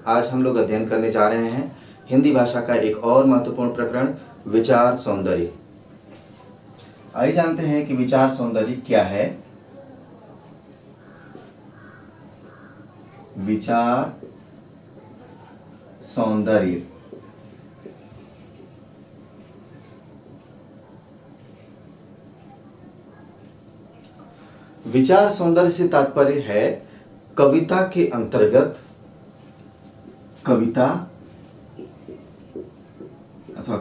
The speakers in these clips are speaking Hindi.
आज हम लोग अध्ययन करने जा रहे हैं हिंदी भाषा का एक और महत्वपूर्ण प्रकरण विचार सौंदर्य। आइए जानते हैं कि विचार सौंदर्य क्या है। विचार सौंदर्य विचार सौंदर्य से तात्पर्य है कविता के अंतर्गत, कविता अथवा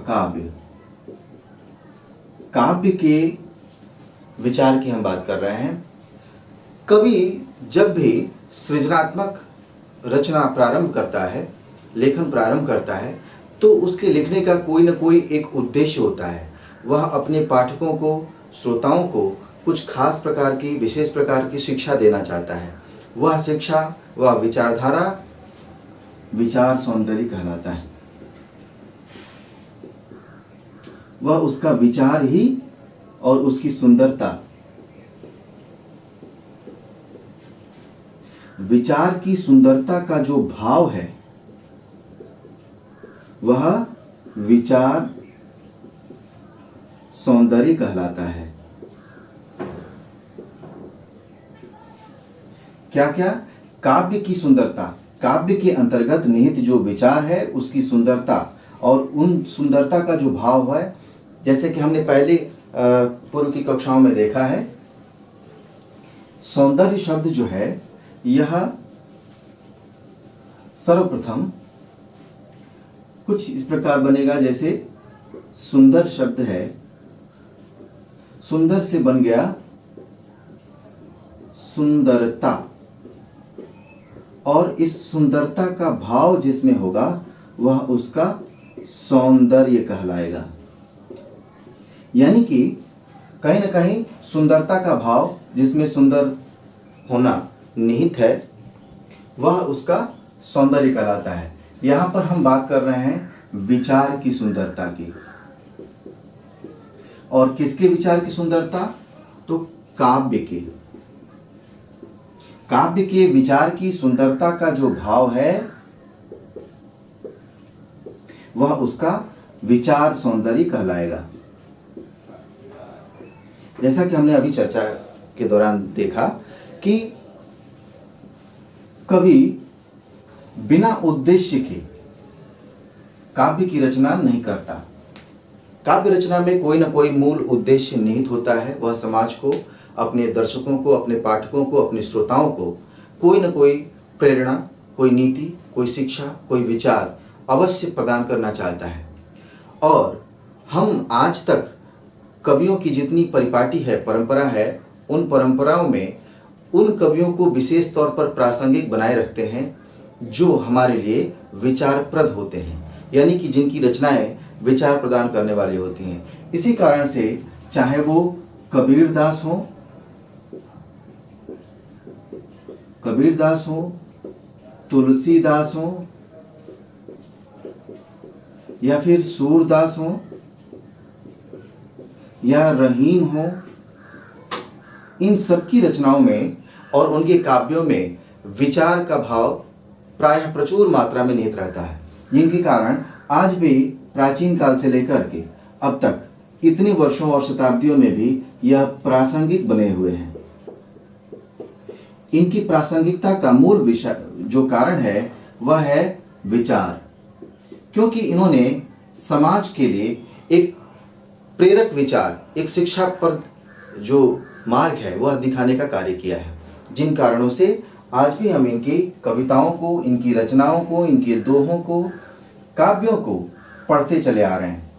काव्य के विचार की हम बात कर रहे हैं। कवि जब भी सृजनात्मक रचना प्रारंभ करता है, लेखन प्रारंभ करता है, तो उसके लिखने का कोई न कोई एक उद्देश्य होता है। वह अपने पाठकों को, श्रोताओं को कुछ खास प्रकार की, विशेष प्रकार की शिक्षा देना चाहता है। वह शिक्षा, वह विचारधारा विचार सौंदर्य कहलाता है। वह उसका विचार ही और उसकी सुंदरता, विचार की सुंदरता का जो भाव है वह विचार सौंदर्य कहलाता है। क्या क्या? काव्य की सुंदरता, काव्य के अंतर्गत निहित जो विचार है उसकी सुंदरता और उन सुंदरता का जो भाव है, जैसे कि हमने पहले पूर्व की कक्षाओं में देखा है। सौंदर्य शब्द जो है यह सर्वप्रथम कुछ इस प्रकार बनेगा, जैसे सुंदर शब्द है, सुंदर से बन गया सुंदरता, और इस सुंदरता का भाव जिसमें होगा वह उसका सौंदर्य कहलाएगा। यानी कि कहीं ना कहीं सुंदरता का भाव जिसमें सुंदर होना निहित है वह उसका सौंदर्य कहलाता है। यहाँ पर हम बात कर रहे हैं विचार की सुंदरता की। और किसके विचार की सुंदरता? तो काव्य के विचार की सुंदरता का जो भाव है वह उसका विचार सौंदर्य कहलाएगा। जैसा कि हमने अभी चर्चा के दौरान देखा कि कवि बिना उद्देश्य के काव्य की रचना नहीं करता। काव्य रचना में कोई ना कोई मूल उद्देश्य निहित होता है। वह समाज को, अपने दर्शकों को, अपने पाठकों को, अपने श्रोताओं को कोई न कोई प्रेरणा, कोई नीति, कोई शिक्षा, कोई विचार अवश्य प्रदान करना चाहता है। और हम आज तक कवियों की जितनी परिपाटी है, परंपरा है, उन परंपराओं में उन कवियों को विशेष तौर पर प्रासंगिक बनाए रखते हैं जो हमारे लिए विचारप्रद होते हैं, यानी कि जिनकी रचनाएं विचार प्रदान करने वाली होती हैं। इसी कारण से चाहे वो कबीरदास हो, तुलसीदास हो, या फिर सूरदास हो, या रहीम हो, इन सबकी रचनाओं में और उनके काव्यों में विचार का भाव प्रायः प्रचुर मात्रा में निहित रहता है, जिनके कारण आज भी प्राचीन काल से लेकर के अब तक इतने वर्षों और शताब्दियों में भी यह प्रासंगिक बने हुए हैं। इनकी प्रासंगिकता का मूल विषय जो कारण है वह है विचार, क्योंकि इन्होंने समाज के लिए एक प्रेरक विचार, एक शिक्षाप्रद जो मार्ग है वह दिखाने का कार्य किया है, जिन कारणों से आज भी हम इनकी कविताओं को, इनकी रचनाओं को, इनके दोहों को, काव्यों को पढ़ते चले आ रहे हैं।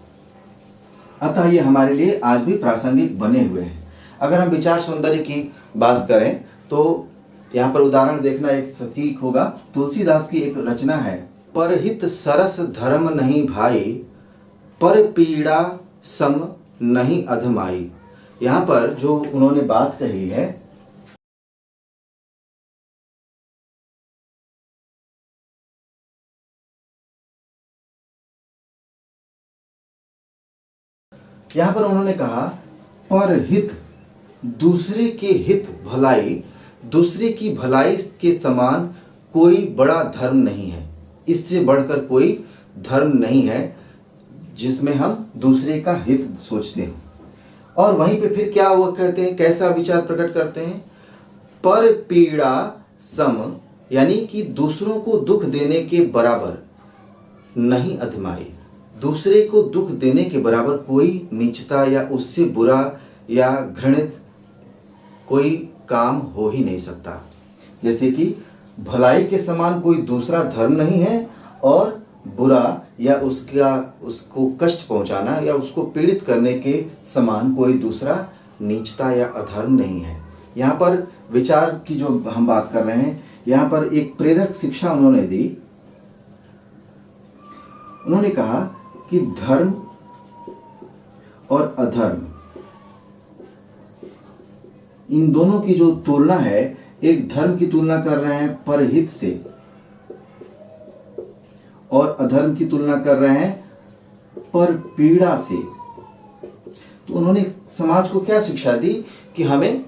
अतः ये हमारे लिए आज भी प्रासंगिक बने हुए हैं। अगर हम विचार सौंदर्य की बात करें तो यहाँ पर उदाहरण देखना एक सटीक होगा। तुलसीदास की एक रचना है, परहित सरस धर्म नहीं भाई, पर पीड़ा सम नहीं अधमाई। यहाँ पर जो उन्होंने बात कही है, यहाँ पर उन्होंने कहा परहित, दूसरे के हित भलाई, दूसरे की भलाई के समान कोई बड़ा धर्म नहीं है। इससे बढ़कर कोई धर्म नहीं है जिसमें हम दूसरे का हित सोचते हो। और वहीं पे फिर क्या वो कहते हैं, कैसा विचार प्रकट करते हैं, पर पीड़ा सम, यानी कि दूसरों को दुख देने के बराबर नहीं अधमाई। दूसरे को दुख देने के बराबर कोई नीचता या उससे बुरा या घृणित कोई काम हो ही नहीं सकता। जैसे कि भलाई के समान कोई दूसरा धर्म नहीं है और बुरा या उसको कष्ट पहुंचाना या उसको पीड़ित करने के समान कोई दूसरा नीचता या अधर्म नहीं है। यहाँ पर विचार की जो हम बात कर रहे हैं, यहाँ पर एक प्रेरक शिक्षा उन्होंने दी। उन्होंने कहा कि धर्म और अधर्म, इन दोनों की जो तुलना है, एक धर्म की तुलना कर रहे हैं परहित से और अधर्म की तुलना कर रहे हैं पर पीड़ा से। तो उन्होंने समाज को क्या शिक्षा दी कि हमें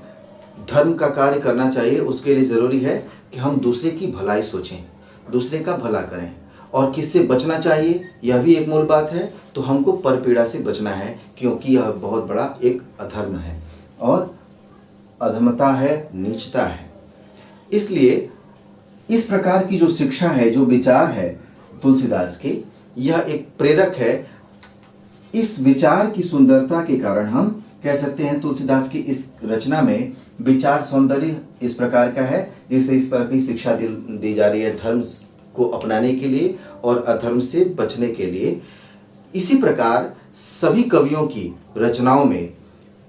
धर्म का कार्य करना चाहिए। उसके लिए ज़रूरी है कि हम दूसरे की भलाई सोचें, दूसरे का भला करें। और किससे बचना चाहिए, यह भी एक मूल बात है। तो हमको पर पीड़ा से बचना है, क्योंकि यह बहुत बड़ा एक अधर्म है और अधमता है, नीचता है। इसलिए इस प्रकार की जो शिक्षा है, जो विचार है तुलसीदास के, यह एक प्रेरक है। इस विचार की सुंदरता के कारण हम कह सकते हैं तुलसीदास की इस रचना में विचार सौंदर्य इस प्रकार का है, जिससे इस तरह की शिक्षा दी जा रही है धर्म को अपनाने के लिए और अधर्म से बचने के लिए। इसी प्रकार सभी कवियों की रचनाओं में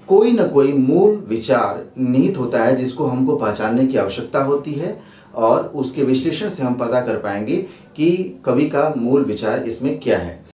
कोई न कोई मूल विचार निहित होता है, जिसको हमको पहचानने की आवश्यकता होती है और उसके विश्लेषण से हम पता कर पाएंगे कि कवि का मूल विचार इसमें क्या है।